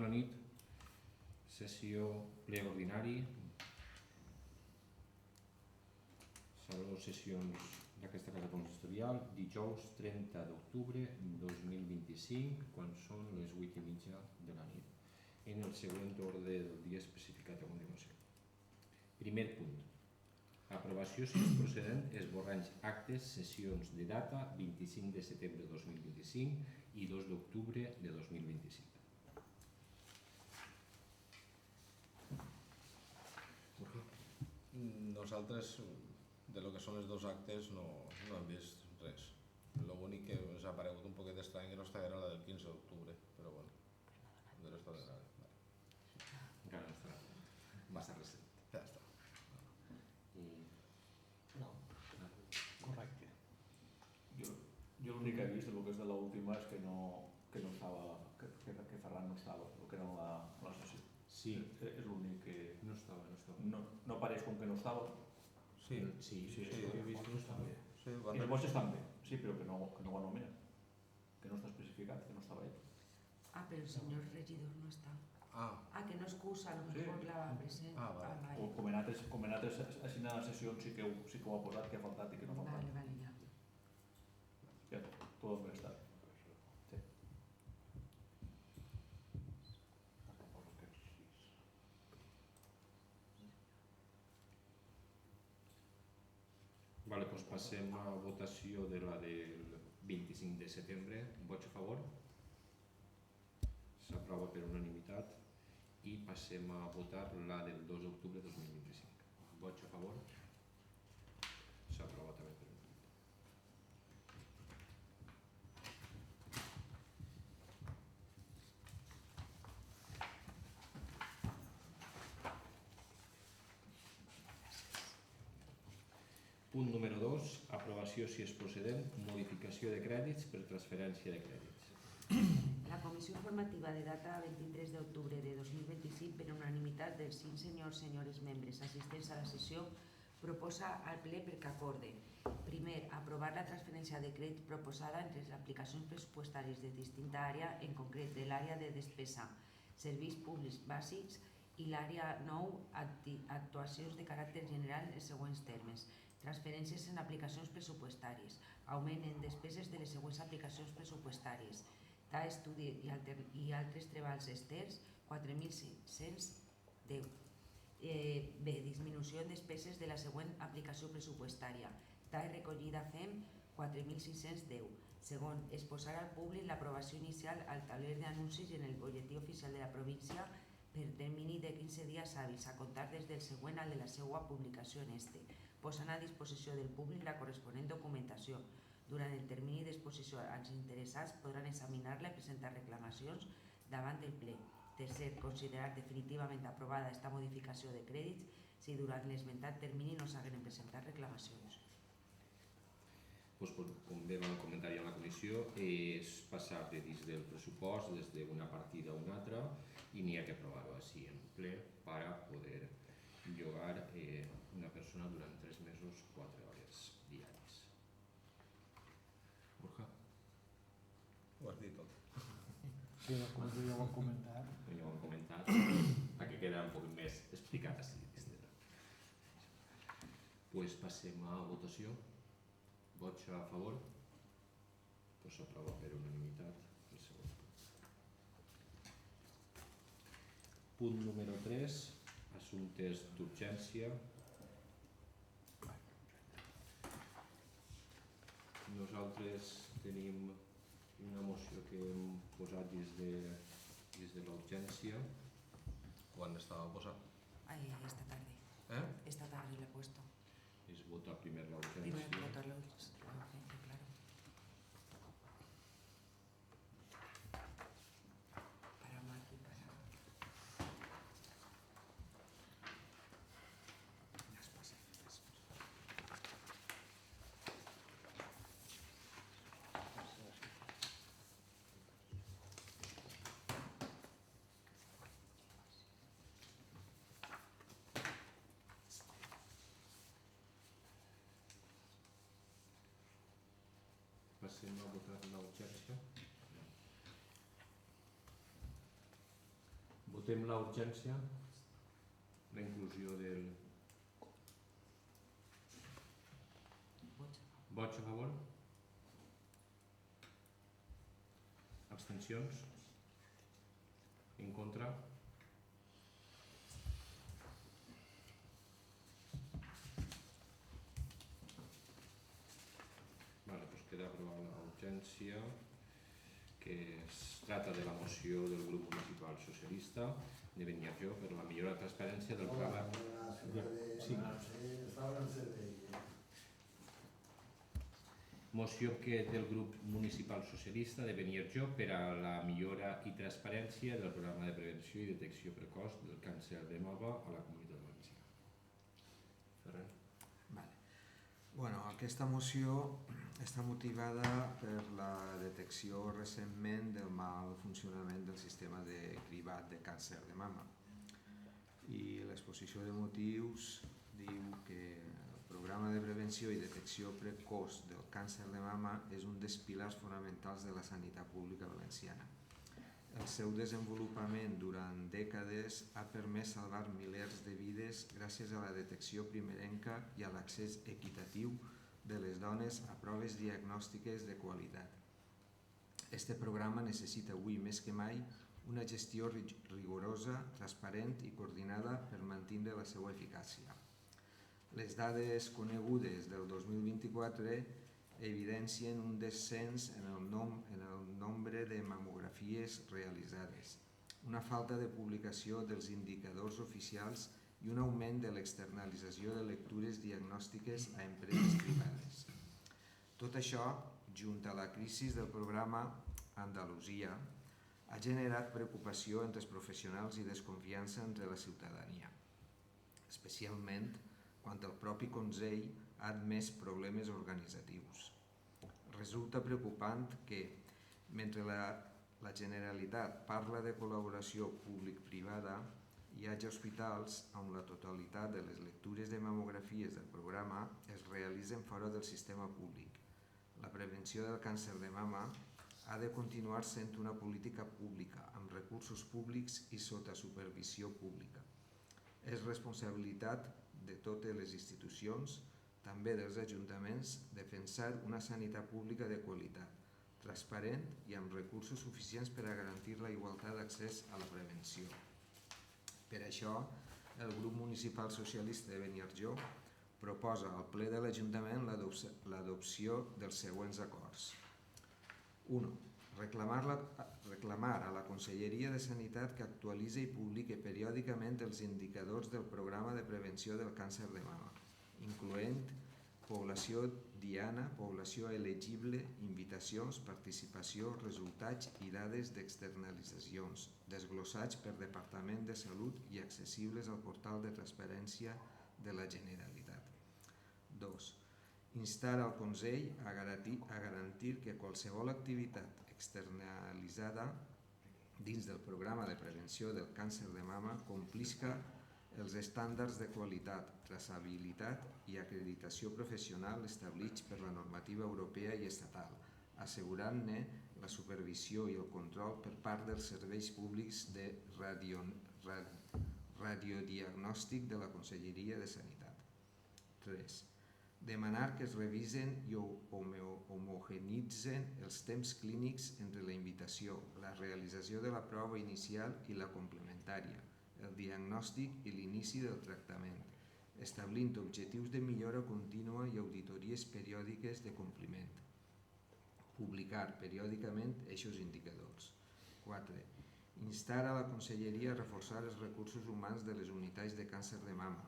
Setmana nit, sessió ple ordinari, saló sessions d'aquesta casa consistorial, dijous 30 d'octubre 2025, quan són les 8:30 de la nit, en el següent ordre del dia especificat a continuació. Primer punt. Aprovació, si és procedent, esborranys actes, sessions de data 25 de setembre de 2025 i 2 d'octubre de 2025. Nosaltres, de lo que són els dos actes, no hem vist res. L'únic que ens ha aparegut un poquet estrany que no està era la del 15 d'octubre, però bueno, de l'estado de grave. Encara no està. Va ser recent. Ja està. No, correcte. Jo l'únic que he vist, el que és de l'última, és que no estava, que Ferran no estava, el que era la sessió. Sí. És l'únic que... No estava. No apareix com que no estava. Sí, he vist que no estava bé. I els vots estan bé, sí, però que no ho anomenen. Que no està especificat, que no estava ell. Pero el señor regidor no está. Que no excusa, a lo mejor la present. Vale. O com en altres assignades sessions sí que ho ha posat, que ha faltat i que no ha faltat. Vale, ya. Ja, tot el estat. Sí. Vale, doncs passem a votació de la del 25 de setembre. Vots a favor? S'aprova per unanimitat. I passem a votar la del 2 d'octubre de 2025. Vots a favor? S'aprova també per unanimitat. Punt número 2. Aprovació, si és procedent, modificació de crèdits per transferència de crèdits. La Comissió Informativa de data 23 d'octubre de 2025, per unanimitat dels 5 senyors membres assistents a la sessió, proposa al ple perquè acorde. Primer, aprovar la transferència de crèdits proposada entre les aplicacions pressupostàries de distinta àrea, en concret de l'àrea de despesa, serveis públics bàsics i l'àrea 9, actuacions de caràcter general en els següents termes. Transferències en aplicacions pressupostàries, augment en despeses de les següents aplicacions pressupostàries, TAE estudi i altres treballs externs, 4.610. B. Disminució en despeses de la següent aplicació pressupostària, TAE recollida FEM, 4.610. Segon, exposar al públic l'aprovació inicial al tauler d'anuncis i en el butlletí oficial de la província per termini de 15 dies hàbils a comptar des del següent al de la seva publicació en este, posant a disposició del públic la corresponent documentació. Durant el termini d'exposició, els interessats podran examinar-la i presentar reclamacions davant del ple. Tercer, considerar definitivament aprovada aquesta modificació de crèdits si durant l'esmentat termini no s'hagueren presentat reclamacions. Com bé vam comentar ja en la comissió, és passar de dins del pressupost des d'una partida a una altra i n'hi ha que aprovar-ho així en ple per a poder llogar una persona durant 3 mesos, 4 hores diàries. Borja? Ho has dit tot. Sí, la comissió ja ho ha comentat. Ja ho hem comentat, perquè queda un poc més explicat així. Doncs passem a votació. Vots a favor? Doncs s'aprova per unanimitat el segon punt. Punt número 3, assumptes d'urgència. Nosaltres tenim una moció que hem posat dins de l'urgència. Quan estava posat? Esta tarde. Esta tarde lo he puesto. És votar primer la urgència. Primero votar la urgencia, claro. Para Maki, para... Las pasadas. Passem a votar l'urgència. Votem la urgència, la inclusió del... Vots a favor? Abstencions? En contra? Vale, doncs queda aprovada la urgència, que es trata de la moció del grup municipal socialista de Beniarjó per la millora de transparència del programa. Sí. Moció que del grup municipal socialista de Beniarjó per a la millora i transparència del programa de prevenció i detecció precoç del càncer de mama a la Comunitat Valenciana. Ferran. Bueno, aquesta moció està motivada per la detecció recentment del mal funcionament del sistema de cribat de càncer de mama. I l'exposició de motius diu que el programa de prevenció i detecció precoç del càncer de mama és un dels pilars fonamentals de la sanitat pública valenciana. El seu desenvolupament durant dècades ha permès salvar milers de vides gràcies a la detecció primerenca i a l'accés equitatiu de les dones a proves diagnòstiques de qualitat. Este programa necessita avui més que mai una gestió rigorosa, transparent i coordinada per mantenir la seva eficàcia. Les dades conegudes del 2024 evidencien un descens en el nombre de mamografies realitzades, una falta de publicació dels indicadors oficials i un augment de l'externalització de lectures diagnòstiques a empreses privades. Tot això, junt a la crisi del programa Andalusia, ha generat preocupació entre els professionals i desconfiança entre la ciutadania, especialment quan el propi Consell ha admès problemes organitzatius. Resulta preocupant que, mentre la Generalitat parla de col·laboració públic-privada, hi hagi hospitals on la totalitat de les lectures de mamografies del programa es realitzen fora del sistema públic. La prevenció del càncer de mama ha de continuar sent una política pública, amb recursos públics i sota supervisió pública. És responsabilitat de totes les institucions, també dels ajuntaments, defensar una sanitat pública de qualitat, transparent i amb recursos suficients per a garantir la igualtat d'accés a la prevenció. Per això, el grup municipal socialista de Beniarjó proposa al ple de l'Ajuntament l'adopció dels següents acords. 1. Reclamar a la Conselleria de Sanitat que actualitzi i publiqui periòdicament els indicadors del programa de prevenció del càncer de mama, incloent població diana, població elegible, invitacions, participació, resultats i dades d'externalitzacions, desglossats per Departament de Salut i accessibles al portal de transparència de la Generalitat. 2. Instar al Consell a garantir que qualsevol activitat externalitzada dins del programa de prevenció del càncer de mama complisca els estàndards de qualitat, traçabilitat i acreditació professional establits per la normativa europea i estatal, assegurant-ne la supervisió i el control per part dels serveis públics de radiodiagnòstic de la Conselleria de Sanitat. 3. Demanar que es revisen i homogenitzen els temps clínics entre la invitació, la realització de la prova inicial i la complementària, el diagnòstic i l'inici del tractament, establint objectius de millora contínua i auditories periòdiques de compliment. Publicar periòdicament aquests indicadors. 4. Instar a la Conselleria a reforçar els recursos humans de les unitats de càncer de mama,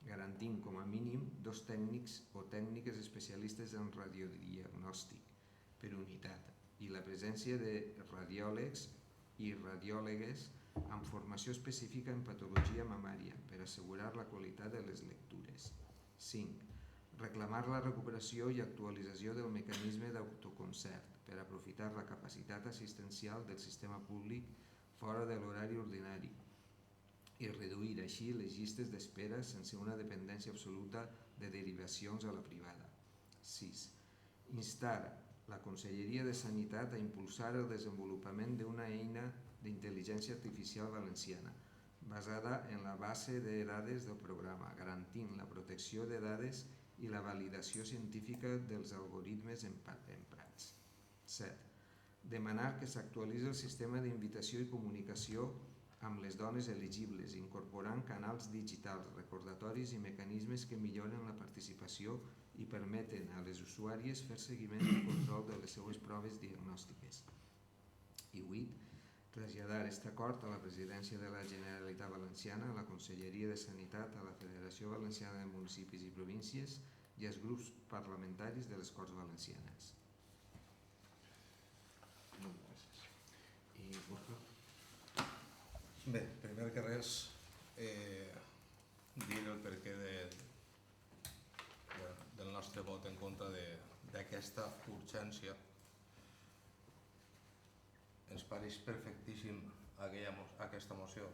garantint com a mínim 2 tècnics o tècniques especialistes en radiodiagnòstic per unitat i la presència de radiòlegs i radiòlegues amb formació específica en patologia mamària per assegurar la qualitat de les lectures. 5. Reclamar la recuperació i actualització del mecanisme d'autoconcert per aprofitar la capacitat assistencial del sistema públic fora de l'horari ordinari i reduir així les llistes d'espera sense una dependència absoluta de derivacions a la privada. 6. Instar la Conselleria de Sanitat a impulsar el desenvolupament d'una eina d'intel·ligència artificial valenciana basada en la base de dades del programa, garantint la protecció de dades i la validació científica dels algoritmes emprats. 7. Demanar que s'actualitzi el sistema d'invitació i comunicació amb les dones elegibles, incorporant canals digitals, recordatoris i mecanismes que milloren la participació i permeten a les usuàries fer seguiment i control de les seues proves diagnòstiques. I 8. Traslladar aquest acord a la Presidència de la Generalitat Valenciana, a la Conselleria de Sanitat, a la Federació Valenciana de Municipis i Províncies i als grups parlamentaris de les Corts Valencianes. Moltes gràcies. I Borja? Bé, primer que res, dir el perquè del nostre vot en contra d'aquesta urgència. Ens pareix perfectíssim aquesta moció,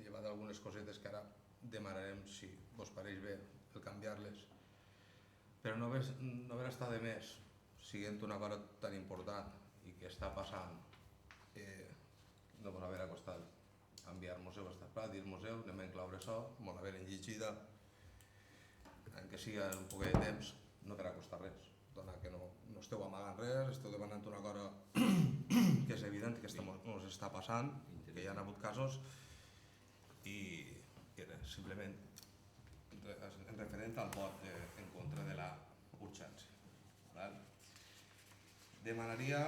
llevat algunes cosetes que ara demanarem si vos pareix bé el canviar-les, però no haver estat de més, siguent una cosa tan important i que està passant, no vos haver acostat enviar-nos-ho, dir-nos-ho, anem a enclaure això, mos haver llegida, que sigui un poc de temps, no per acostar res, donat que no esteu amagant res, esteu demanant una cosa que és evident que ens està passant, que hi ha hagut casos, i res, simplement en referent al vot en contra de la urgència. Demanaria,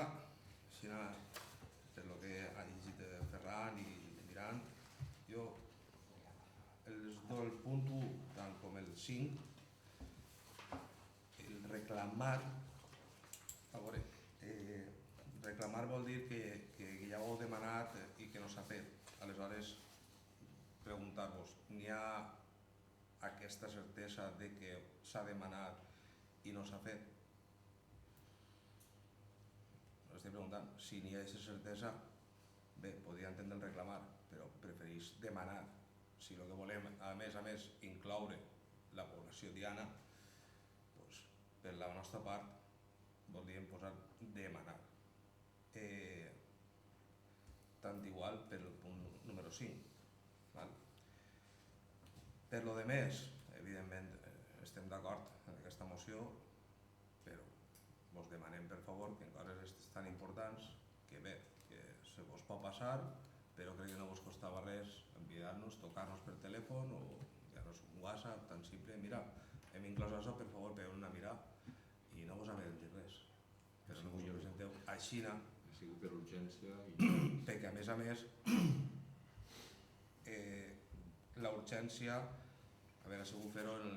per el que ha llegit Ferran i Mirant, jo el punt 1, tant com el 5, el reclamar, a veure, reclamar vol dir que ja ho heu demanat i que no s'ha fet. Aleshores, preguntar-vos, n'hi ha aquesta certesa de que s'ha demanat i no s'ha fet? Estic preguntant, si n'hi ha aquesta certesa, bé, podria entendre el reclamar, però prefereix demanar. Si el que volem, a més, incloure la població diana, doncs, per la nostra part, voldríem posar demanar. Tant igual per el punt número 5. Per lo de més, evidentment, estem d'acord en aquesta moció, però vos demanem, per favor, que en coses tan importants, que bé, que se vos pot passar, però crec que no vos costava res enviar-nos, tocar-nos per telèfon o enviar-nos un WhatsApp tan simple. Mira, hem inclòs això, per favor, per una mirar, i no vos havem de dir res. Però no vos ho presenteu així, Ha sigut per urgència perquè a més, la urgència, ha sigut fer-ho en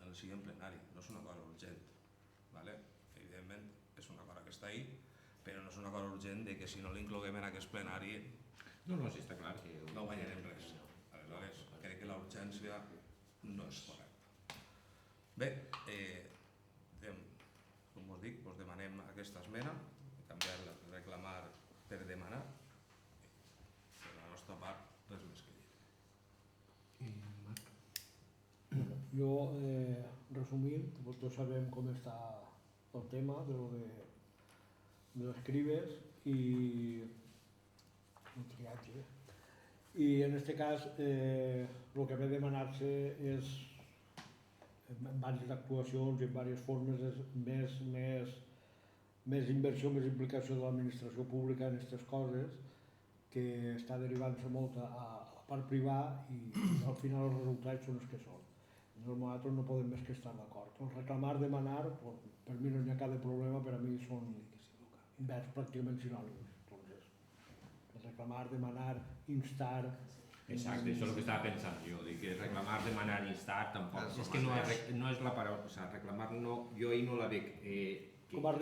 el següent plenari, no és una cosa urgent. Evidentment, és una cosa que està ahí, però no és una cosa urgent de que si no l'incloguem en aquest plenari No, sí, està clar que... no guanyarem res. Aleshores, crec que la urgència no és correcta. Bé, com vos dic, vos demanem aquesta esmena, canviar-la, reclamar per demanar. Per la nostra part, res més que dir. Marc? Jo, resumint, tots sabem com està el tema de les cribes i el triatge. I en aquest cas, el que ve a demanar-se és, en diverses actuacions i en diverses formes, és més inversió, més implicació de l'administració pública en aquestes coses, que està derivant-se molt a la part privada i al final els resultats són els que són. Nosaltres no podem més que estar d'acord. Reclamar, demanar, per mi no hi ha cap problema, per a mi són verbs pràcticament sinònims. Reclamar, demanar, instar... Exacte, això és el que estava pensant jo, que reclamar, demanar, instar, tampoc. És que no és la paraula, o sigui, reclamar no, jo ahir no la veig que vaig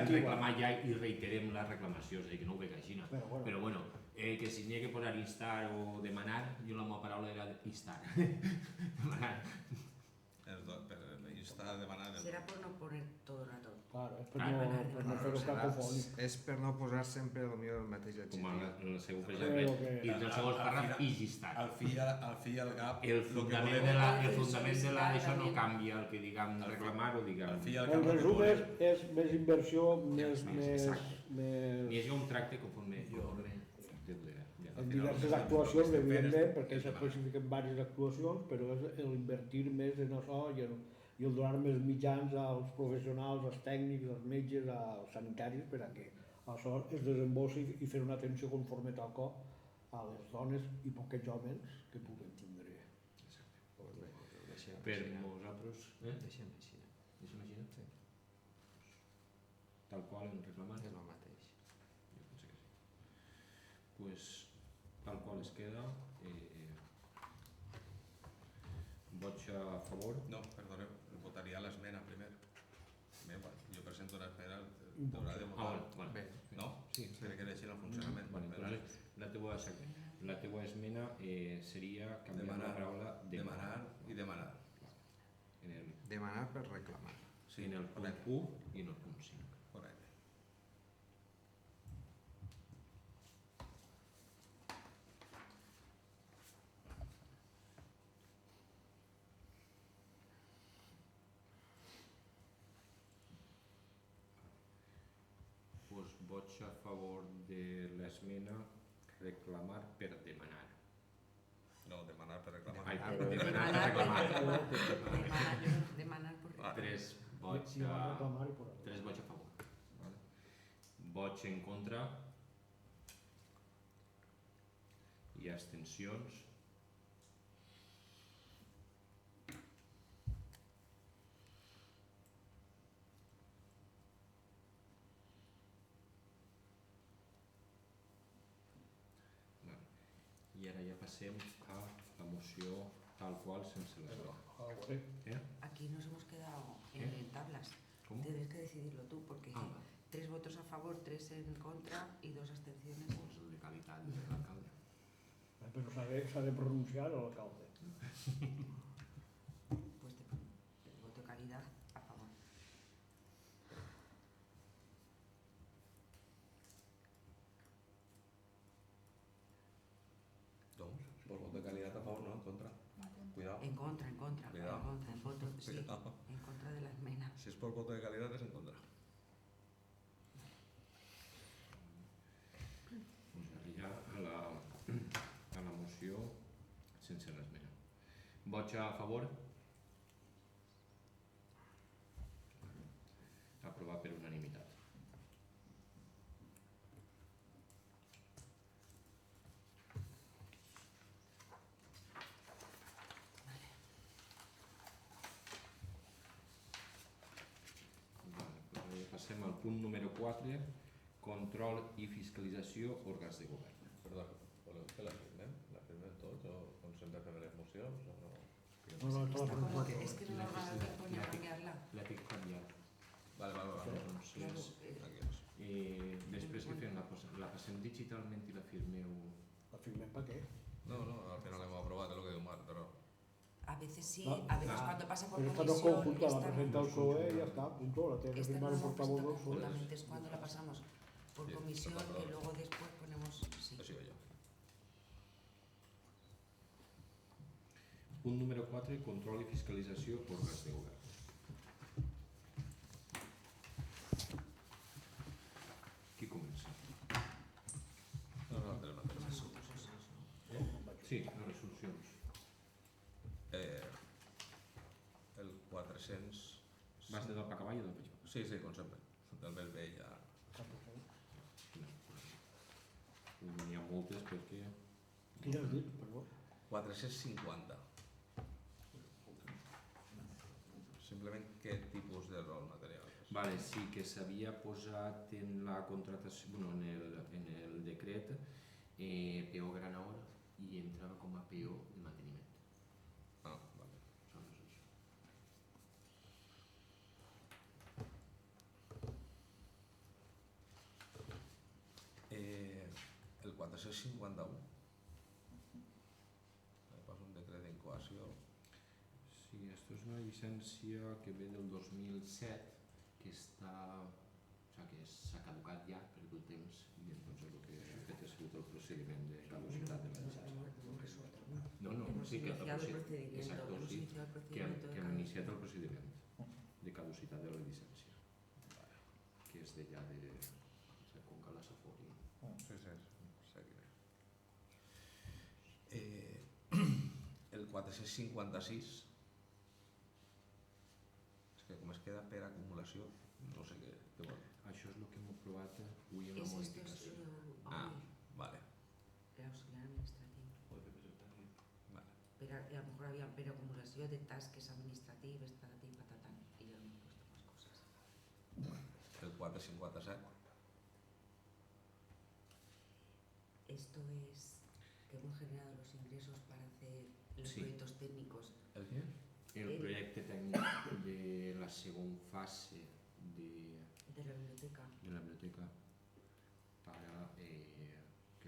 reclamar ja i reiterem la reclamació, és a dir, que no ho veig així. Però bueno, que si n'hi ha que posar instar o demanar, jo la meva paraula era instar. Demanar. Per instar, demanar... Será por no poner todo el rato. Claro, és per no fer-ho cacofònic. És per no posar sempre el mateix Com adjectiu. en el seu exemple, i en el segon pàrraf, i instar. Al fi i al cap... El fundament d'això no canvia, el que diguem reclamar o diguem... En resum és més inversió, més... Ni és un tracte conforme de en final, diverses el que actuacions, estem fent és- evidentment, perquè és s'especifiquen diverses actuacions, però és l'invertir més en això i el donar més mitjans als professionals, als tècnics, als metges, als sanitaris, per a que això es desembolsi i fer una atenció conforme toca a les dones i poquets homes que puguen tindre. Pues bé, ho deixem Per així. nosaltres, Deixem així. deixem així, Sí. tal qual en reclamar. És el mateix. Jo penso que sí. Pues, tal qual es queda, vots a favor. No, perdoneu, votaria l'esmena primer. Bé, bueno, jo presento una esmena, t'haurà de votar. Vale. Bé, No? Sí, Crec que era així en el funcionament. Vale, entonces, la teua esmena seria canviar la Demanar. paraula Demanar i demanar. en el, demanar per reclamar. Sí, en el punt correcte. 1 i en el punt 5. Correcte. Pues vots a favor de l'esmena reclamar per demanar. No, demanar per reclamar. Ai, Demanar. per Demanar. reclamar. Demanar por Ah. Tres vots I va a, reclamar i per a tres vots a favor. Vale. Vots en contra i abstencions. Vale. I ara ja passem a la moció tal qual sense les Però, veus. a veure, Aquí nos hemos quedado ¿Eh? en tablas. ¿Cómo? Tendrás que decidirlo tú, porque Ah, vale. 3 votos a favor, 3 en contra y 2 abstenciones. Pues el de qualitat de l'alcalde. però s'ha de pronunciar l'alcalde. Pues el voto de calidad a favor. Doncs, pues vot de qualitat a favor, no? En contra. Cuidado. En contra, en contra, Cuidado. en contra, en voto, sí, Cuidado. en contra de la esmena. Si és per voto de qualitat és en contra. Pues arribar a la moció sense l'esmena. Vots a favor? Aprovar per unanimitat. Vale, pues passem al punt número 4, control i fiscalització òrgans de govern. Perdó, voleu que la firmem? La firmem tots o com sempre fem les mocions o no? No, no, Está todas como las que, es que no nos va a dar tiempo ni a cambiarla. La tinc canviat. Vale. Doncs, Tranquils. després que fem la passem digitalment i la firmeu... La firmem per què? No, al final l'hem aprovat, és el que diu Marc, però... A veces sí, No. a veces cuando pasa por Pero esta no es comisión, conjunta, la esta no. presenta el PSOE y ya está, punto. La tiene que Esta firmar no el la hemos portavoz presentado del PSOE. conjuntamente, es cuando la pasamos por Sí, comisión perdón. y luego después ponemos, sí. Això sigo jo. Punt número 4, control i fiscalització òrgans de govern. Qui comença? No, del mateix. Nosotros, eso. Sí, les resolucions. El 400... Vas de dalt per cavall o del pitjor? Sí, com sempre. Del més vell ja... N'hi ha moltes perquè... Quin has dit, perdó? 450. Simplement què tipus de rol material és? Vale, sí que s'havia posat en la contratació, bueno, en el decret PO gran hora i entrava com a PO de manteniment. Ah, vale. Aleshores, això. El 451. Pas un decret d'incoació. Sí, esto és una llicència que ve del 2007, que està... O sigui, que s'ha caducat ja per el temps i entonces el que ha fet ha sigut el procediment de caducitat de la llicència. No, Hemos sí que el iniciado el procediment, procedimiento, exacto, hemos sí, iniciado el que procedimiento de hem cambio. iniciat el procediment de caducitat de la llicència, que és de ja de Conca la Safori. Sí, sé quin és. 456, és que com es queda per acumulació, no sé què vol. Això és el que hem aprovat avui en la Es esto, modificació. Ah, vale, el auxiliar administratiu. Puede presentar bien. vale. Pero a lo mejor había per acumulació de tasques administratives, tatatín, patatán, y ya hemos puesto más cosas. El 457, Esto es que hemos generado los ingresos para hacer los Sí. proyectos técnicos. el què? El projecte tècnic de la segona fase de De la biblioteca. la biblioteca para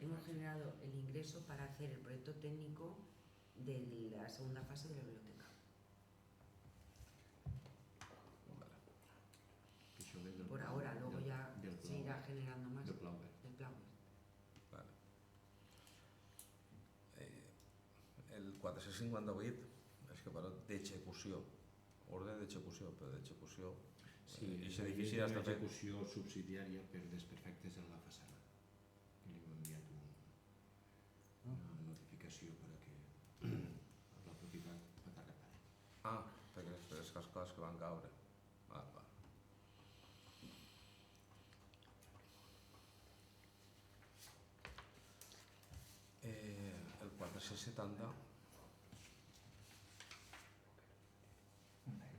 Hemos generado el ingreso para hacer el proyecto técnico de la segunda fase de la biblioteca. Vale. això ve del Por pla- ahora, luego del- ya del se pla- irá generando más del pla obert. del plan. Vale. El 458 és que parla d'execució, ordre d'execució, però d'execució... Sí, aquest és edifici una ja està fet. execució subsidiària per desperfectes en la façana. I li hem enviat una notificació perquè la propietat pot reparar. Ah, perquè les cascades que van caure. Va. El 470,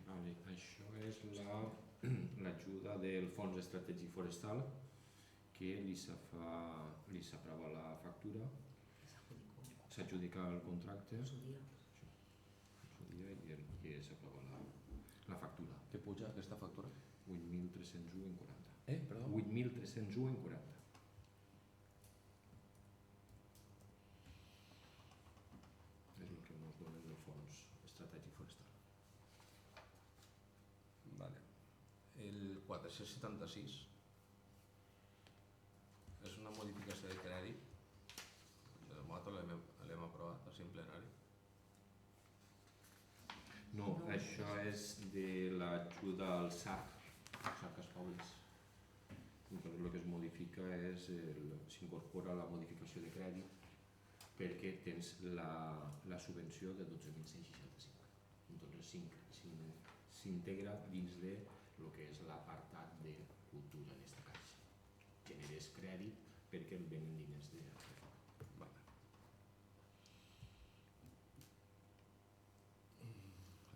Vale, això és l'ajuda del Fons Estratègic Forestal que li s'aprova la factura, Se adjudicó s'adjudica el contracte en su día. en su dia i s'aprova la factura. què puja aquesta factura? 8.301,40. Perdó? 8.301,40. És el que ens dona el Fons Estratègic Forestal. Vale. El 476 és una modificació de crèdit. Nosaltres l'hem aprovat així en plenari. No, No. això és de l'ajuda al SAC, Saques Pobles. Entonces el que es modifica és, s'incorpora la modificació de crèdit perquè tens la subvenció de 12.165. Entonces s'integra dins de lo que és l'apartat de cultura en esta caixa. Generes crèdit perquè el venen diners de Vale.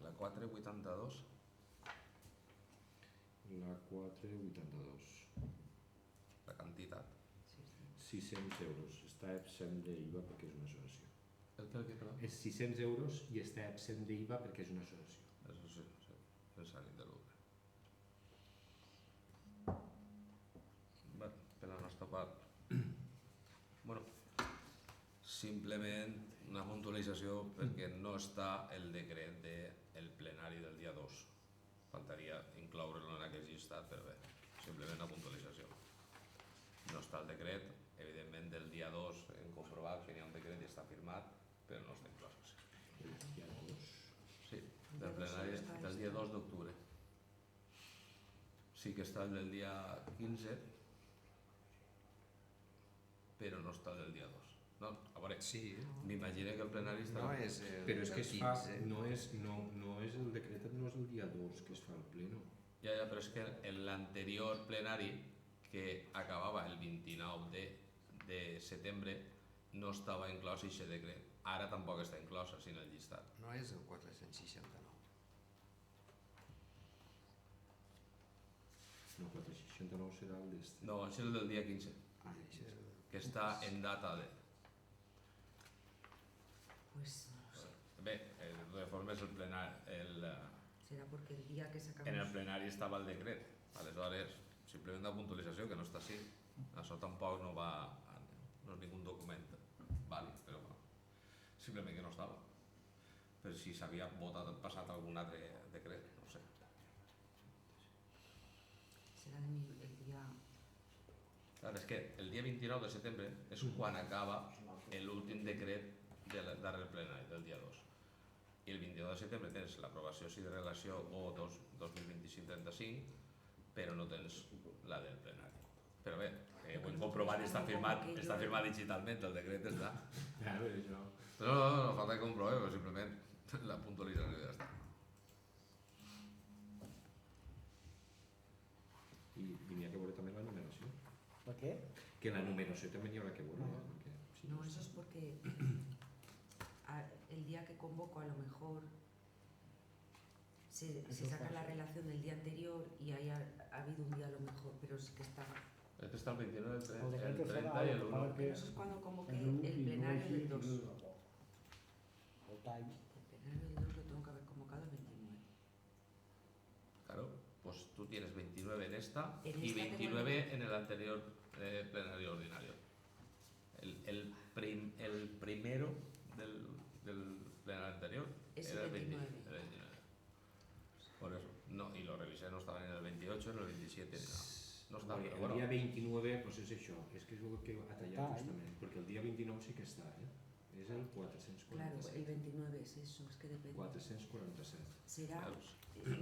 La 482, la 482. la quantitat. Sí, sí. 600 euros. Està absent d'IVA perquè és una associació. El que, perdó? És 600 euros i està absent d'IVA perquè és una associació. Això sí, sense ànim de lucre. Bé, per la nostra part, bueno, simplement una puntualització perquè no està el decret del plenari del dia 2. Faltaria incloure-lo en aquest llistat, però bé, simplement una puntualització. No està el decret, evidentment del dia 2 hem comprovat que hi ha un decret i està firmat, però no està inclòs. El dia 2. Sí, del plenari del dia 2 d'octubre. Sí que està el del dia 15, però no està el del dia 2. No, a veure, Sí, m'imagino que el plenari està... no és el Però és que es fa, 15. no és el decret, no és el dia 2 que es fa el pleno. Ja, però és que en l'anterior plenari, que acabava el 29 de setembre, no estava inclòs aquest decret. Ara tampoc està inclòs així en el llistat. No és el 469. No, 469 serà el d'este. No, això és el del dia 15, Ah, això és el... que està en data de... Pues no lo sé. Bé, de totes formes el plenari... Será porque el día que sacamos... En el plenari estava el decret. Aleshores, simplement una puntualització que no està així. Això tampoc no va... no és ningú document vàlid, però bueno, simplement que no estava. Per si s'havia votat passat algun altre decret, no sé. Será el día... Clar, és que el dia 29 de setembre és quan acaba l'últim decret del darrer plenari, del dia 2. I el 29 de setembre tens l'aprovació de relació O 2025-35, però no tens la del plenari. Però bé, ho hem que comprovat i està nosaltres firmat digitalment, el decret està. Claro, això. No, falta que comprovem, però simplement la puntualització ja està. I n'hi ha que veure també la numeració. ¿Para qué? Que la numeració també n'hi haurà que veure, perquè si No, eso es porque el día que convoco a lo mejor se saca la relación del día anterior y ha habido un día a lo mejor, pero sí que está. És que està el 29, el decreto 30 estará i el 1. para que Eso es cuando convoqué el 1 el y plenario del 2. El time. El plenario del 2 lo tengo que haber convocado el 29. Claro, pues tú tienes 29 en esta En y esta 29 en el anterior plenario ordinario. El primero del plenario anterior Es era el 29. el 29. Por eso, no, y lo revisé, no estaban en el 28, en el 27, ni nada. No estaban, Vale, pero el bueno. dia 29, doncs és això, és que és el que ha tallat Està, justament, perquè el dia 29 sí que està, és el 447. Claro, el 29 es eso, es que depende. 447. Será. Veus?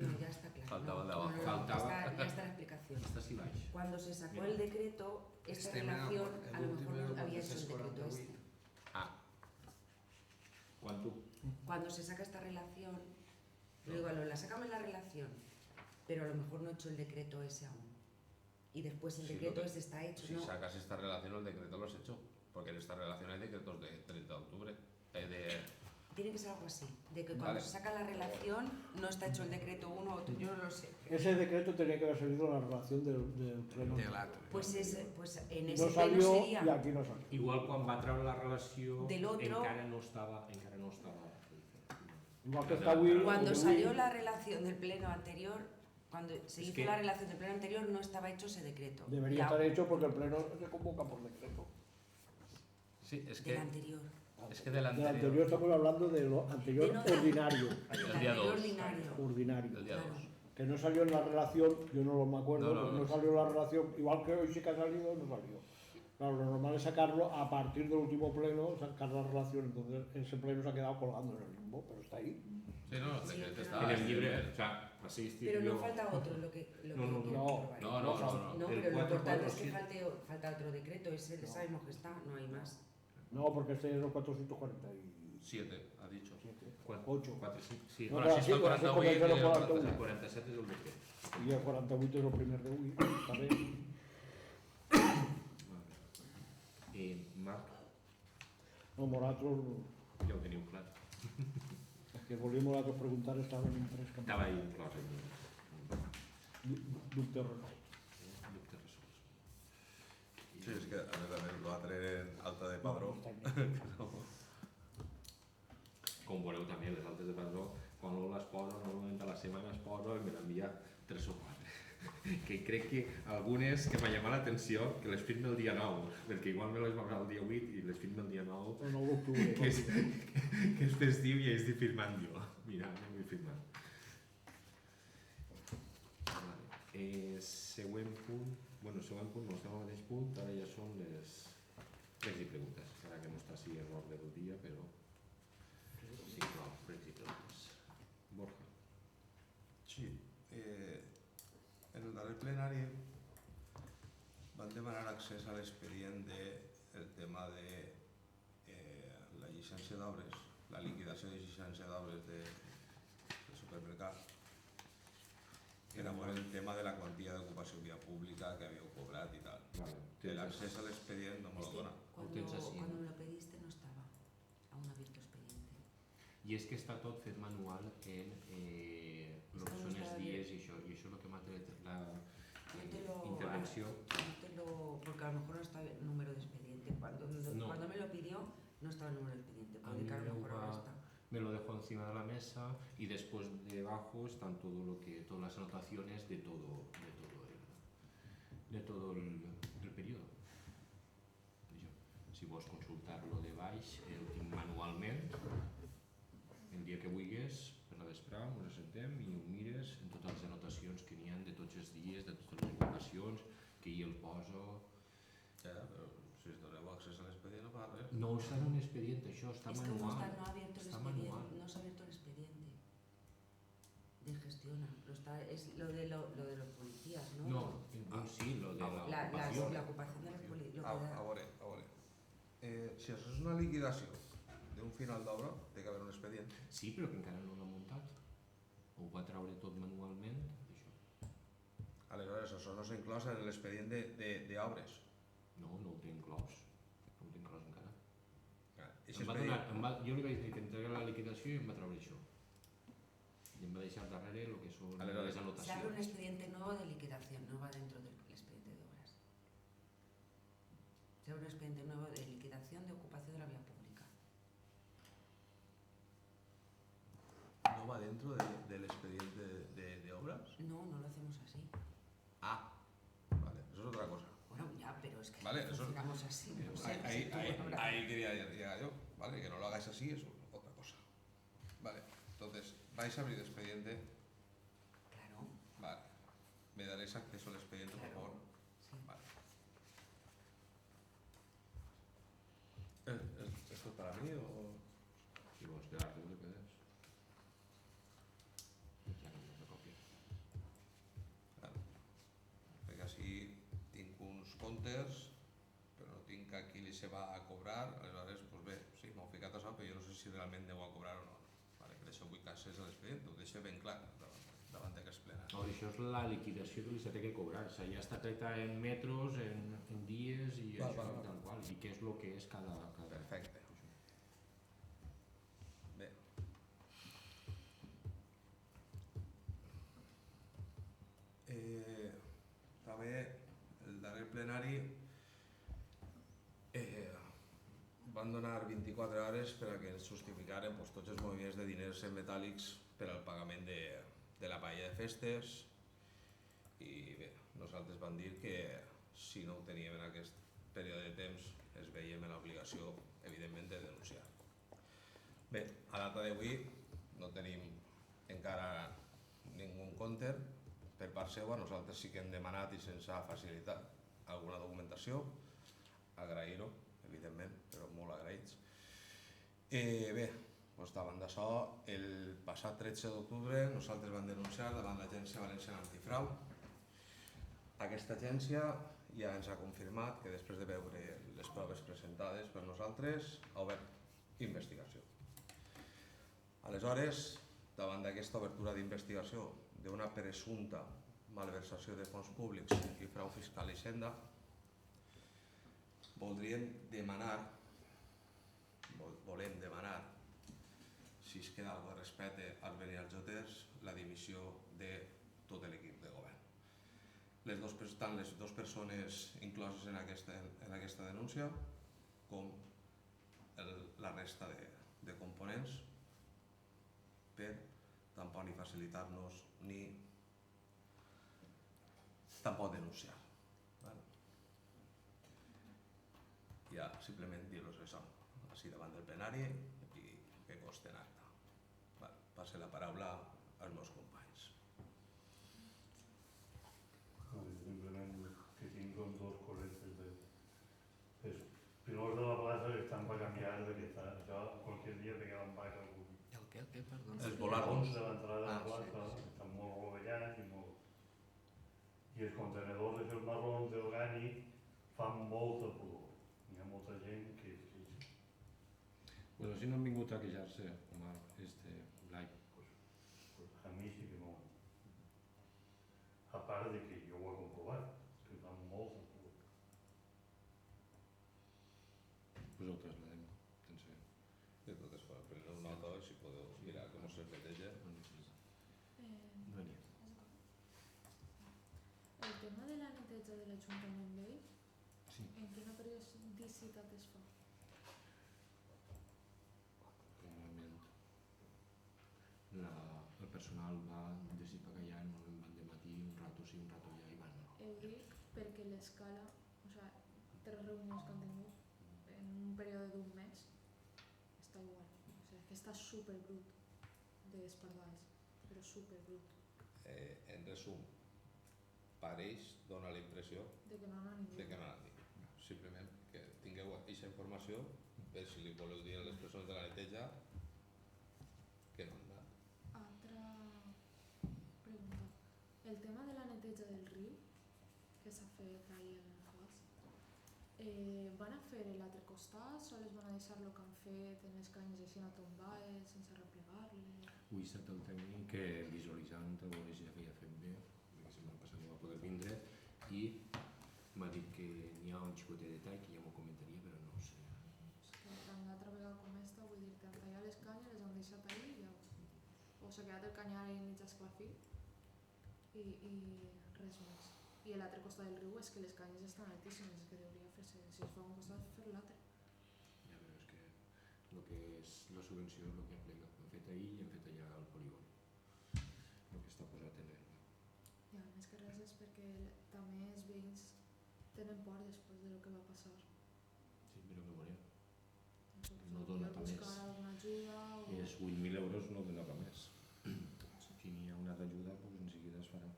No, ya está claro. Faltaba el de No, abajo. Faltaba. Ya está la explicación. Està així baix. Cuando se sacó Mira. el decreto, esta Estem en el- relación el a lo último mejor no del había hecho el decreto 448. este. Ah, Quan tu? Cuando se saca esta relación, luego la sacamos en la relación, pero a lo mejor no he hecho el decreto ese aún. Y después el Sí, decreto lo que- ese está hecho, si ¿no? sacas esta relación, el decreto lo has hecho. Porque en esta relación hay decretos de 30 de octubre. Tiene que ser algo así, de que cuando Vale. se saca la relación no está hecho el decreto uno o otro, yo no lo sé. Ese decreto tenía que haber salido en la relación del pleno. De l'altre. Pues en No ese pleno salió sería. y aquí no salió. Igual quan va treure la relació Del otro. encara no estava. Igual que está Will, Cuando el de salió Will, la relación del pleno anterior, cuando se Es hizo que- la relación del pleno anterior no estaba hecho ese decreto. debería Y estar ahora- hecho porque el pleno se convoca por decreto. Sí, es Del que, anterior. es que del Del anterior. anterior estamos hablando de lo anterior De no- ordinario. Del El día anterior 2. ordinario. Ordinario. Del día Claro. 2. Que no salió en la relación, yo no me acuerdo, No, no salió en la relación, igual que hoy sí que ha salido, no salió. Claro, lo normal es sacarlo a partir del último pleno, sacar la relación, entonces ese pleno se ha quedado colgando en el limbo, pero está ahí. Sí, no, el Sí, decreto pero- está En el ahí. llibre, o sea, així estic Pero no jo... falta otro lo que No, quiero no, comprobar. No, No, El pero lo importante es que 447. falta otro decreto, ese No. sabemos que está, no hay más. No, porque este es el 447. 7, ha dicho. 8. 4, sí, No, Bueno, però sí, sí, el però 48 sí, i com el el 47. el 47 és el decret. I el 48 és el primer d'avui, està bé. Marc, No, nosaltres, ja ho teniu clar. els que volíem nosaltres preguntar estaven en tres Estava campanyes. ahí inclòs en Dubte resolt. dubte resols. Sí, és que a més l'altre alta de padró. Com veureu també, les altes de padró, quan no les poso, normalment a la setmana es poso i me n'envia 3 o 4. Que crec que algunes que m'ha llamat l'atenció que les firme el dia 9, perquè igual me les va el dia 8 i les firme el dia 9, El 9 d'octubre. que és festiu i estic firmant jo. Mira, no vull firmar. Vale. Següent punt, no estem al mateix punt, ara ja són les pregs i preguntes, ara que no està així en l'ordre del dia, però sí, clar, pregs i preguntes. Borja. Sí, en el darrer plenari van demanar accés a l'expedient del tema de la llicència d'obres, la liquidació de llicència d'obres del supermercat, que era por el tema de la quantia d'ocupació via pública que havíeu cobrat i tal. Vale. L'accés a l'expedient no me lo dona. tens així. Cuando me lo pediste no estaba aún abierto expediente. I és que està tot fet manual en el que són els dies i això és el que m'ha tret la intervenció. Porque a lo mejor no está el número de expediente. Cuando me lo pidió no estaba el número de expediente. A Puede que a mí lo me mejor va- ahora está. Me lo dejo encima de la mesa y después debajo están todas las anotaciones de todo el periodo. Si vols consultar-lo de baix, ho tinc manualment, el dia que vulguis, per la vesprà, ens assentem i ho mires en totes les anotacions que n'hi ha de tots els dies, de totes les ocupacions, que hi el poso. Ja, però si es doneu accés a l'expedient no fa res. No està en un expedient, això està Es que manual. no ha abierto el Está expediente. manual. No se ha abierto el expediente de gestiona. Es lo de los policías, ¿no? No, sí, lo de la ocupación. La si això és una liquidació d'un final d'obra, té que haver un expedient. Sí, però que encara no l'ha muntat. Ho va treure tot manualment, això. Aleshores, això no s'ha inclòs en l'expedient d'obres. No, no ho té inclòs. No ho té inclòs encara. Eixe Jo li vaig dir que entrega la liquidació i em va treure això. Y me va a dejar darrere lo que son Vale, vale. las anotaciones. Se abre un expediente nuevo de liquidación, no va dentro del expediente de obras. Se abre un expediente nuevo de liquidación de ocupación de la vía pública. ¿No va dentro del expediente de obras? No, no lo hacemos así. Ah, vale, eso es otra cosa. Bueno, ya, pero es que Vale, eso- funcionamos así. No sé, Ahí, si tú ahí, habrás- ahí quería llegar yo, ¿vale? Que no lo hagáis así es otra cosa. Vale, entonces, vais a abrir el expediente, Claro, vale. ¿Me daréis acceso al expediente, por favor? sí. Vale. ¿Esto es para mí o...? Si vols quedar-te, ho quedes. Ja no m'ho còpia. Vale. Perquè així tinc uns comptes, però no tinc a qui li se va a cobrar, aleshores, doncs bé, sí, m'ho he ficat a això, però jo no sé si realment deu a cobrar o no. Vale, per això vull que accés a l'expedient, ho deixo ben clar davant d'aquest plenari. No, això és la liquidació que li s'ha de cobrar. O sigui, ja està treta en metros, en dies i Val, això, val, val. tal qual. I què és el que és cada... Perfecte. Bé. També el darrer plenari van donar 24 hores per a que ens justificaren doncs, tots els moviments de diners en metàl·lics per al pagament de la paella de festes i bé, nosaltres vam dir que si no ho teníem en aquest període de temps es veiem en l'obligació evidentment de denunciar. Bé, a data d'avui no tenim encara ningú compte per part seva. Nosaltres sí que hem demanat i se'ns ha facilitat alguna documentació, agrair-ho evidentment, però molt agraïts. Bé, doncs davant d'això, el passat 13 d'octubre nosaltres vam denunciar davant l'Agència Valenciana Antifrau. Aquesta agència ja ens ha confirmat que després de veure les proves presentades per nosaltres ha obert investigació. Aleshores, davant d'aquesta obertura d'investigació d'una presumpta malversació de fons públics i frau fiscal i Hisenda, volem demanar, si es queda alguna respecte als béns i als joters, la dimissió de tot l'equip de govern. Tant les dues persones incloses en aquesta denúncia com la resta de components per tampoc ni facilitar-nos ni tampoc denunciar. Ja simplement dir-los això, així davant del plenari i que consti en acta. Passe la paraula als meus companys. Simplement que tinc dos cosetes de... Els pilors de la plaça estan per canviar d'aquesta, això qualsevol dia pegaven baix algun. El què, perdó? Els volardos. De l'entrada de la sí, plaça sí. estan molt rovellats i molt... I els contenedors de fils marrons del Gani fan molta pudor. Hi ha molta gent que... Bueno, si no han vingut a queixar-se, Omar, Blai. Pues a mi sí que no. A part de que jo ho he comprovat, que fan molta pudor. Pues ho traslladem, sense... De totes formes, preneu nota i si podeu mirar com se neteja. No n'hi ha. El tema de la neteja de l'Ajuntament vell, Sí. en quina periodicitat es fa? Normalment el personal va de si pa callar, normalment van de matí, un rato sí, un rato ja, i van. Ho dic perquè l'escala, o sea, 3 reunions que han tingut en un període d'un mes, està igual. O sea, que està superbrut d'espardals, però superbrut, En resum, pareix, dona la impressió de que no n'ha ningú. de que no han dit. Simplement que tingueu aquesta informació per si li voleu dir a les persones de la neteja que no han anat. Altra pregunta. El tema de la neteja del riu, que s'ha fet ahir en el FAS, Van a fer l'altre costat, sols van a deixar el que han fet en les canyes així no tombades, sense replegar-les? Avui ha estat el tècnic visualitzant a veure si ja feia fet bé, perquè la setmana passada no va poder vindre, i m'ha dit que n'hi ha un xicotet detall que ja m'ho comentaria, però no ho sé. És que tant l'altra vegada com esta, vull dir, que han tallat les canyes, les han deixat ahí i ja... O s'ha quedat el canyar ahí mig esclafit i res més. I l'altre costat del riu és que les canyes estan altíssimes, és que hauria fer-se, si es fa un costat, fer l'altre. Ja, però és que el que és la subvenció és el que aplega. Ho hem fet ahir i hem fet allà al polígon. El que està posat en el... Ja, més que res és perquè també els veïns tenen por després del que va passar. Sí, però què volem? No dona pa buscar més. alguna ajuda o... És 8.000 euros no donava més. Si n'hi ha una d'ajuda, doncs en seguida es farà.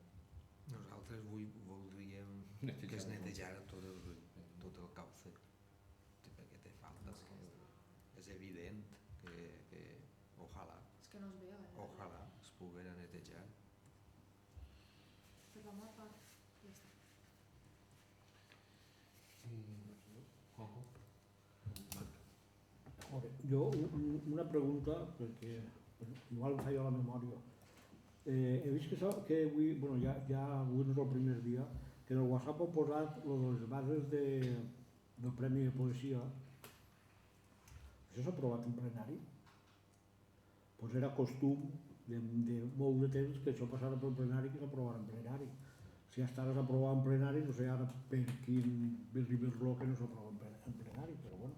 Nosaltres voldríem que es netejara tot el cauce, perquè té falta. És evident que ojalà És que no es vea, es poguera netejar. Per la meva part, ja està. Juanjo? Jo, una pregunta, perquè igual em falla la memòria. He vist que avui, bueno, ja avui no és el primer dia, que en el WhatsApp heu posat les bases del Premi de Poesia. Això s'ha aprovat en plenari? Doncs era costum de molt de temps que això passara pel plenari i que s'aprovara en plenari. Si hasta ara s'aprovava en plenari, no sé ara per quin berri-berró que no s'aprova en plenari, però bueno.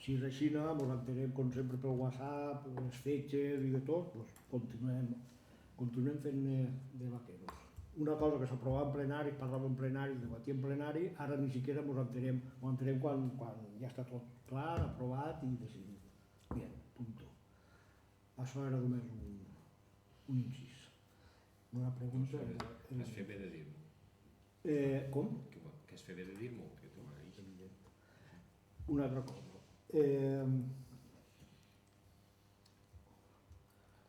Si és així, ens entenem com sempre pel WhatsApp, les fetges i de tot, doncs continuem fent de vaqueros. Una cosa que s'aprovava en plenari, parlava en plenari, debatia en plenari, ara ni siquiera ens entenem quan ja està tot clar, aprovat i decidit. Bien, punto. Això era només un incís. Una pregunta... Que es fer bé de dir-m'ho. Com? Que es fer bé de dir-m'ho, que t'ho agraïs. Una altra cosa.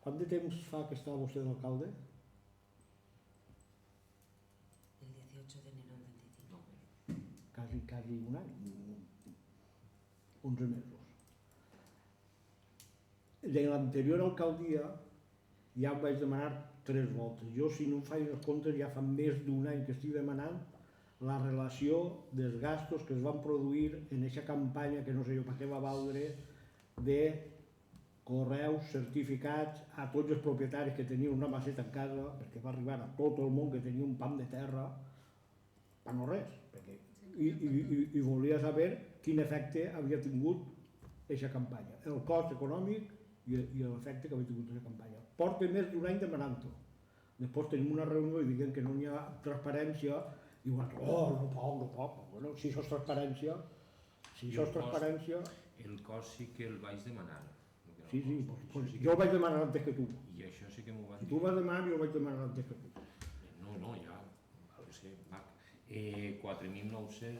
Quant de temps fa que està vostè d'alcalde? El 18 de enero del 25. Quasi un any, 11 mesos. De l'anterior alcaldia ja em vaig demanar 3 voltes. Jo, si no em faig els comptes, ja fa més d'un any que estic demanant la relació dels gastos que es van produir en aquesta campanya, que no sé jo per què va valdre, de correus certificats a tots els propietaris que tenien una maceta en casa, perquè va arribar a tot el món que tenia un pam de terra, per no res, perquè... I volia saber quin efecte havia tingut aquesta campanya, el cost econòmic i l'efecte que havia tingut aquesta campanya. Porta més d'un any demanant-ho. Després tenim una reunió i diguem que no hi ha transparència i diuen, no pot. Bueno, si això és transparència... El cost sí que el vaig demanar. Sí, pues jo el vaig demanar antes que tu. I això sí que m'ho vas Si dir. tu vas demanar, jo el vaig demanar antes que tu. No, ja. No sé, Marc. 4.900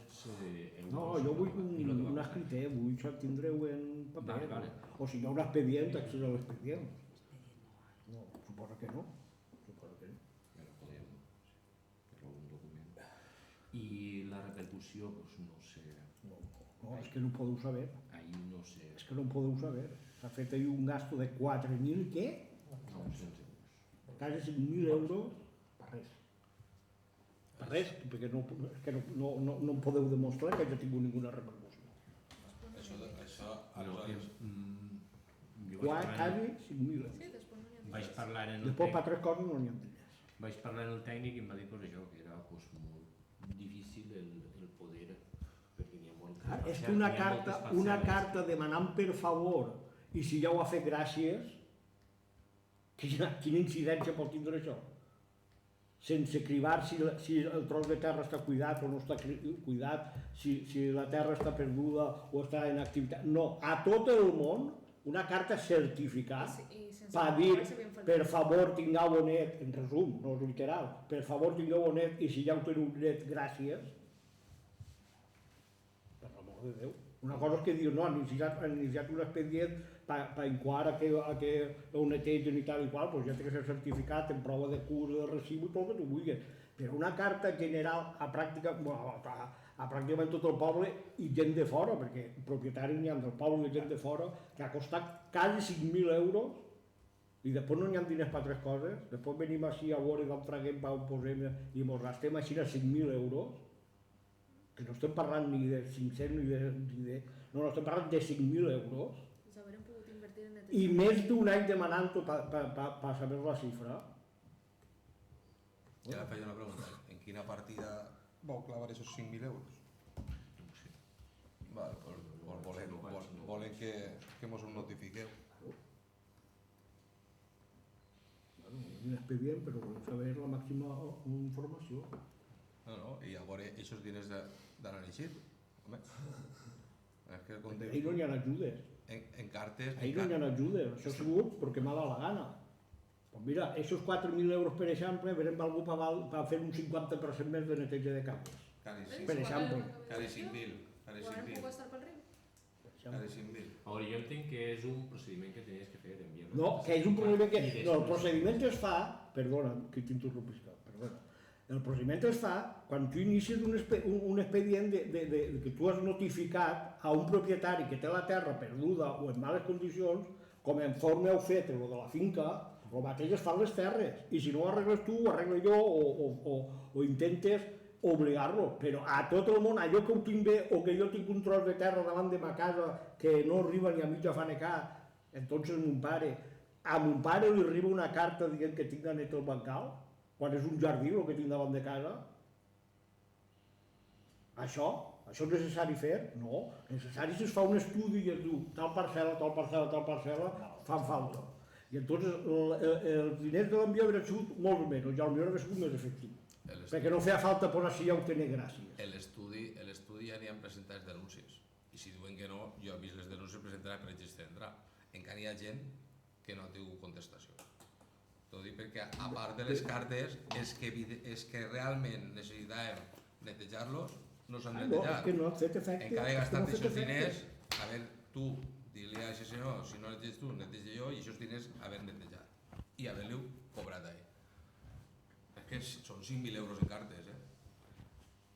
euros. No, jo vull un escriter, vull tindre-ho en paper. Vale. O si hi ha un expedient, accés a l'expedient. No, suposa que no. Ja no podem fer un document. I la repercussió, doncs no sé. No, és que no ho podeu saber. Ahir no sé. És que no ho podeu saber. S'ha fet ahir un gasto de 4.000, què? 900 euros. Quasi 5.000 euros per res. Per res, perquè no em podeu demostrar que hagi tingut ninguna repercussió. Això aleshores... Quasi 5.000 euros. Sí, després no n'hi ha Vaig parlar en el Després per tècnic. 3 coses no n'hi ha diners. Vaig parlar en el tècnic i em va dir pues, això, que era pues, molt difícil el poder, perquè n'hi ha molt... És que una carta demanant per favor i si ja ho ha fet gràcies, quina incidència pot tindre això? Sense cribar si el tros de terra està cuidat o no està cuidat, si la terra està perduda o està en activitat. No, a tot el món, una carta certificat per dir, per favor tingueu net, en resum, no és literal, per favor tingueu net i si ja ho teniu net, gràcies. Per l'amor de Déu. Una cosa és que dius, no, han iniciat un expedient per incoar a que ho netegen i tal i qual, doncs ja té que ser certificat en prova de cura, de recibo i tot el que tu vulguis. Però una carta general a pràcticament tot el poble i gent de fora, perquè propietaris n'hi ha del poble i gent de fora, que ha costat quasi 5.000 euros i després no n'hi ha diners per altres coses, després venim així a veure com traguem, on posem i mos gastem així a 5.000 euros, que no estem parlant ni de 500 ni de... No, estem parlant de 5.000 euros Pues haurem pogut invertir en i netejar. més d'un any demanant-ho per saber la xifra. I ara feia una pregunta, en quina partida vau clavar esos 5.000 euros? Vale, pues volen que mos ho notifiqueu. Bueno, és un expedient, però volem saber la màxima informació. No, i a veure, aquests diners d'anar eixit, home, és que com Ahí no n'hi ha ajudes. en cartes... Ahí no n'hi ha ajudes, això ha sigut perquè m'ha dado la gana. Pues mira, esos 4.000 euros, per exemple, haurem valgut per fer un 50% més de neteja de cables. Cari Per exemple. 5.000, Ho haurem pogut estar pel riu. cari 5.000. Ahora, jo entenc que és un procediment que tenies que fer d'enviar. No, que és un procediment que... No, el procediment es fa... Perdona, que t'interrompisc, perdona. El procediment es fa quan tu inicies un expedient que tu has notificat a un propietari que té la terra perduda o en males condicions, com en forma heu fet el de la finca, el mateix es fan les terres. I si no ho arregles tu, ho arreglo jo o intentes obligar-lo. Però a tot el món, allò que ho tinc bé o que jo tinc un tros de terra davant de ma casa que no arriba ni a mitja fanecar, entonces a mon pare li arriba una carta dient que tinc de net el bancal, quan és un jardí el que tinc davant de casa. Això és necessari fer? No. Necessari si es fa un estudi i es diu tal parcel·la, tal parcel·la, tal parcel·la, fan falta. I entonces els diners de l'envio haurien sigut molt menys, ja potser hauria sigut més efectiu. Perquè no feia falta posar així ja ho tenia gràcies. L'estudi ja n'hi han presentat denúncies. I si diuen que no, jo he vist les denúncies presentades per Extendrà. Encara hi ha gent que no ha tingut contestació. T'ho dic perquè, a part de les cartes, és que realment necessitàvem netejar-los, no s'han No, és netejat. que no ha fet efecte. Encara he és que gastat no ha fet aquests efecte. diners, a veure, tu, dir-li a aquest senyor, si no neteges tu, netege jo, i aquests diners haver netejat. I haver-li cobrat a ell. És que són 5.000 euros en cartes,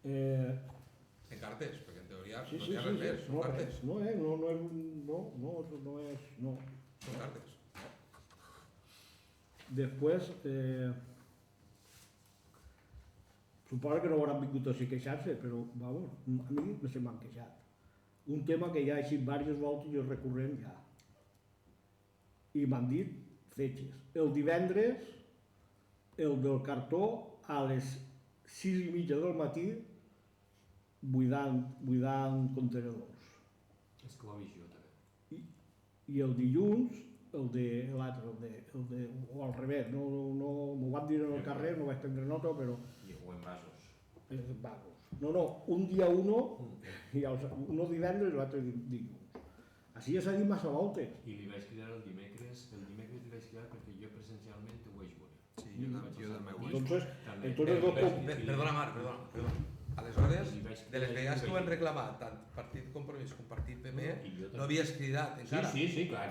En cartes, perquè en teoria Sí, no sí, hi ha res més, sí, són no, cartes. no és, no. Són cartes. Després, suposo que no hauran vingut a ser queixar-se, però vamos, a mi se m'han queixat. Un tema que ja he eixit diverses voltes i és recurrent ja. I m'han dit fetges. El divendres, el del cartó, a les 6:30 del matí, buidant contenedors. És que ho ha vist jo també. I el dilluns, l'altre, o al revés, m'ho van dir en el carrer, no vaig prendre nota, però O en vasos. vagos. No, un dia uno, i uno divendres i l'altre dilluns. Així ja s'ha dit massa voltes. I li vaig cridar el dimecres li vaig cridar perquè jo presencialment ho vaig veure. Sí, jo també ho he vist. Entonces, També. entonces dos Perdona, Marc, perdona. Aleshores, de les vegades que ho han reclamat, tant Partit Compromís com Partit PP, no havies cridat encara. Sí, clar,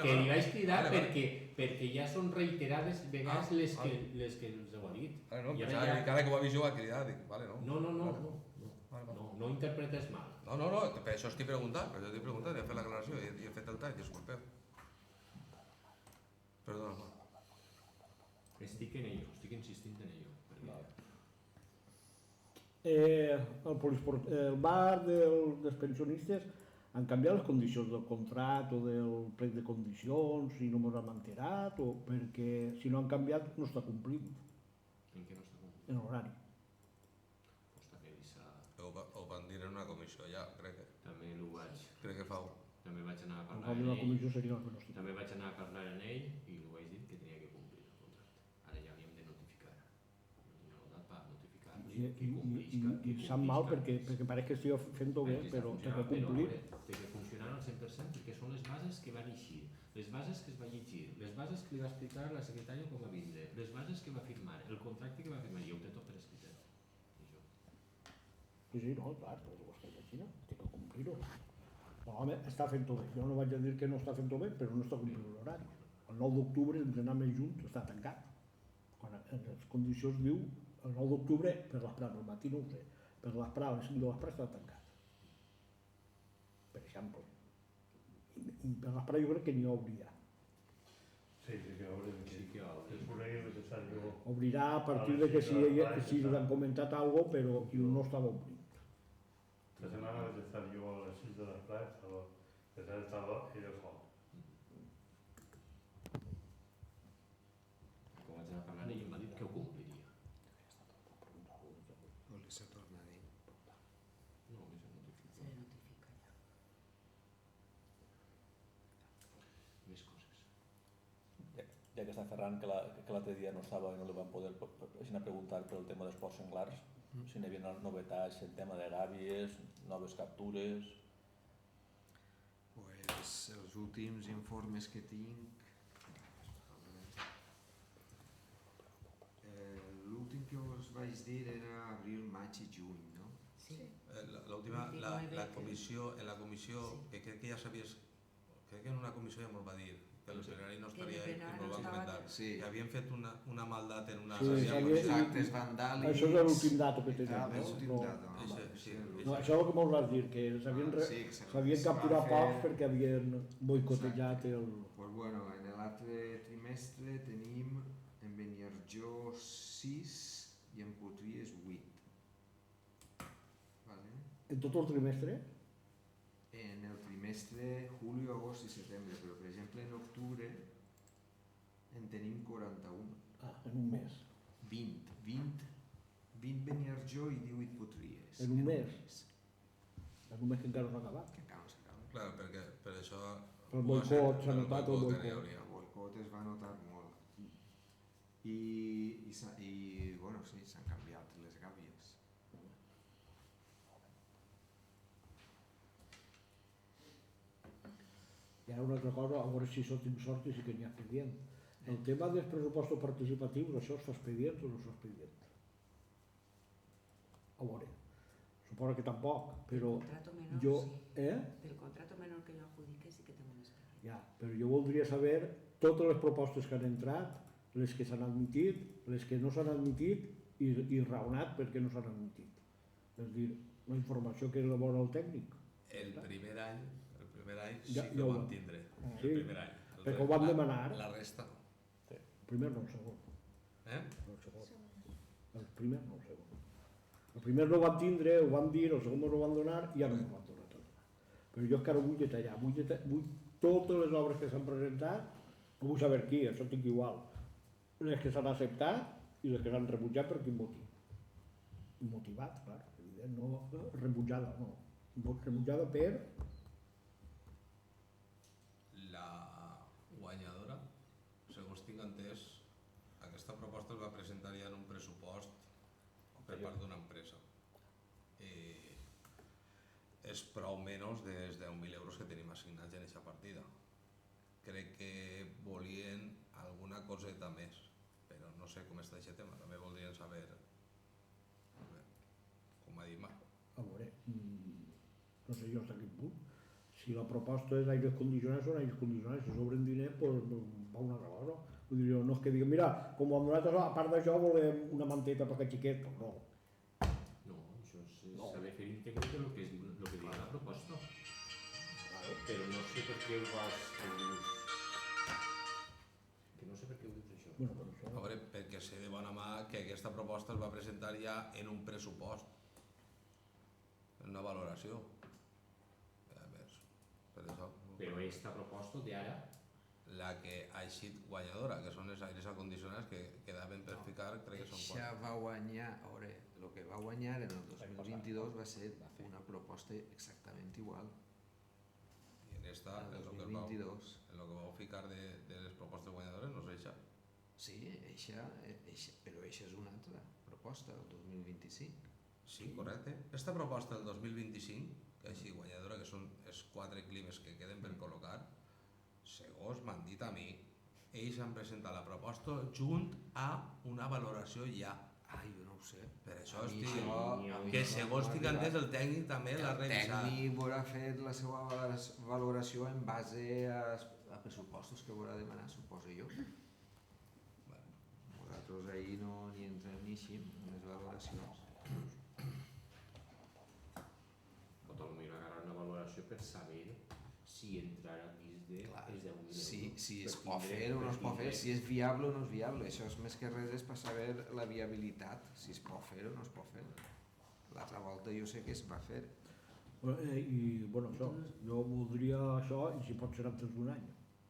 que li vaig cridar perquè ja són reiterades vegades les que ens ho ha dit. No, I ara pensava ja- que encara que ho ha vist jo ho ha cridat, dic, vale, no. No interpretes mal. No, per això estic preguntant, he fet l'aclaració i he fet el tall, disculpeu. Perdona, Marc. Estic en ello, estic insistint en ello. El bar dels pensionistes han canviat les condicions del contracte o del plec de condicions, si no ens hem enterat, o perquè si no han canviat no està complint En què no està complint? en l'horari. Pues també Ho van dir en una comissió ja, crec que fa també vaig anar a En parlar canvi, amb la ell. comissió seria el que no estic. També vaig anar a parlar amb ell i li vaig dir que tenia que complir el contracte. Ara ja havíem de notificar. No ha dat per notificar que complisca. I sap mal perquè pareix que estic fent-ho bé, però té que complir. Té que funcionar al 100% perquè són les bases que van eixir, les bases que es va llegir, les bases que li va explicar la secretària quan va vindre, les bases que va firmar, el contracte que va firmar, i ho té tot per escrit. Sí, no, clar, però ho estic llegint, té que complir-ho. Però, home, està fent-ho bé. Jo no vaig a dir que no està fent-ho bé, però no està complint l'horari. El 9 d'octubre l'entrenament més junts està tancat. Quan en les condicions diu el 9 d'octubre per l'esprà, al matí no ho sé, per l'esprà, a les 5 de l'esprà està tancat. Per exemple. I per l'esprà jo crec que n'hi hauria. Sí, que haurem de Sí que es poneria necessari. Obrirà a partir de que si li han comentat alguna cosa, però no estava obrint. La setmana vaig estar jo a les 6 de la tarda, estava ella sol. Com vaig anar parlant, ell m'ha dit que ho compliria. O li se torna a dir. No, que se notifica. Se le notifica ya. Més coses. Ja que està Ferran, que l'altre dia no estava i no li van poder preguntar pel tema dels porcs senglars, si hi havia novetats en tema de gàbies, noves captures... Pues els últims informes que tinc... L'últim que us vaig dir era abril, maig i juny, no? Sí. L'última, la 29 comissió, en la comissió, Sí. que crec que ja sabies, crec que en una comissió ja me'l va dir, que el plenari no Que estaria el ell, que plenari me'l va no estava comentar, Sí. que havien fet una maldat en una... Sí, comissió. Actes vandàlics... Això és l'últim dato que tenim, Ah, no? l'últim No. dato. Eixe, sí, No, això és el que m'ho vas dir, que s'havien capturat pocs perquè havien boicotejat el... Pues bueno, en l'altre trimestre tenim en Beniarjó 6 i en Potries 8. Vale? En tot el trimestre? En el trimestre julio, agost i setembre, però per exemple en octubre en tenim 41. Ah, en un mes. 20 Beniarjó i 18 Potries. En un mes? En un mes que encara no ha acabat. Que encara no s'acaba. Clar, perquè per això... El boicot, s'ha el notat el boicot que hi boicot. hauria. El boicot es va notar molt. Bueno, sí, s'han canviat les gàbies. I ara una altra cosa, a veure si tinc sort i sí que n'hi ha expedient. El tema dels pressupostos participatius, això es fa expedient o no es fa expedient? A veure, suposo que tampoc, però Contrato menor, jo... sí. Eh? Del contrato menor que yo adjudique sí que tengo un expediente. Ja, però jo voldria saber totes les propostes que han entrat, les que s'han admitit, les que no s'han admitit i raonat per què no s'han admitit. És a dir, la informació que elabora el tècnic. El primer any sí Ja- que ja ho ho vam va. tindre. Sí, El primer any. perquè ho van demanar. La resta. El primer no, el segon. Eh? No, el segon. El primer no, el segon. El primer no ho van tindre, ho van dir, el segon no ho van donar i ara no ho van donar tot. Però jo encara vull detallar, vull totes les obres que s'han presentat, no vull saber qui, això tinc igual. Les que s'han acceptat i les que s'han rebutjat per quin motiu. Motivat, clar, evident, no rebutjada, no. Rebutjada per... La guanyadora, segons tinc entès, aquesta proposta es va presentar ja en un pressupost per part d'una empresa. És prou menys dels 10.000 euros que tenim assignats en aquesta partida. Crec que volien alguna coseta més, però no sé com està aquest tema, també voldrien saber com ha dit Marc. A veure, no sé jo fins a quin punt. Si la proposta és aires condicionats, són aires condicionats. Si sobren diners, doncs va una altra cosa. Vull dir, no és que diguin, mira, com hem donat a part d'això volem una manteta per aquest xiquet, doncs no. No, això s'ha de fer íntegre del que diu la proposta. Però no sé per què ho dius. Que no sé per què ho dius això. Bueno, però això... A veure, perquè sé de bona mà que aquesta proposta es va presentar ja en un pressupost, en una valoració. A més, per això, Però aquesta proposta d'ara, la que ha eixit guanyadora, que són els aires acondicionats que quedaven per ficar, crec que són Això 4. va guanyar, a veure, el que va guanyar en el 2022 va ser una proposta exactament igual. I en esta, El en lo que 2022. vau ficar de les propostes guanyadores, no és això. Sí, però això és una altra proposta, el 2025. Sí, correcte. Esta proposta del 2025, que ha eixit guanyadora, que són els 4 climes que queden per col·locar, segons m'han dit a mi, ells han presentat la proposta junt a una valoració ja. Ai, jo no ho ho sé, per això A mi estic... això- Que això segons no estic m'ha entès, arribat. el tècnic també l'ha El revisat. tècnic haurà fet la seva valoració en base a pressupostos que haurà demanat, suposo jo. Nosaltres ahir no ni entrem ni així en les valoracions. O potser agarrar una valoració per saber si entrar a pis de Clar, és 10.000 si es per pot tindre- fer o no per es pot fer, tindre- si és viable o no és viable. Això és més que res és per saber la viabilitat, si es pot fer o no es pot fer. L'altra volta jo sé que es va fer. I, bueno, això, jo voldria això, i si pot ser antes d'un any.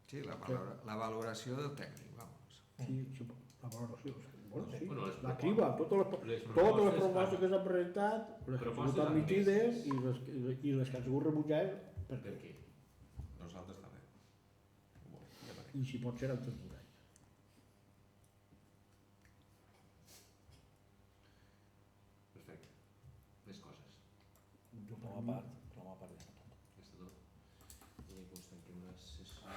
Sí, la valoració del tècnic, vamos. Sí, sí, la valoració. Bueno, sí, Bueno, les la criba, totes les propostes que s'han presentat, les que han sigut admitides i les que han sigut rebutjades, per Per què? què? Nosaltres també. Bueno, Ja veurem. I si pot ser antes d'un any. perfecte. Més coses. Jo, Per la mà part ja està tot. Ja està tot. I doncs tanquem la sessió.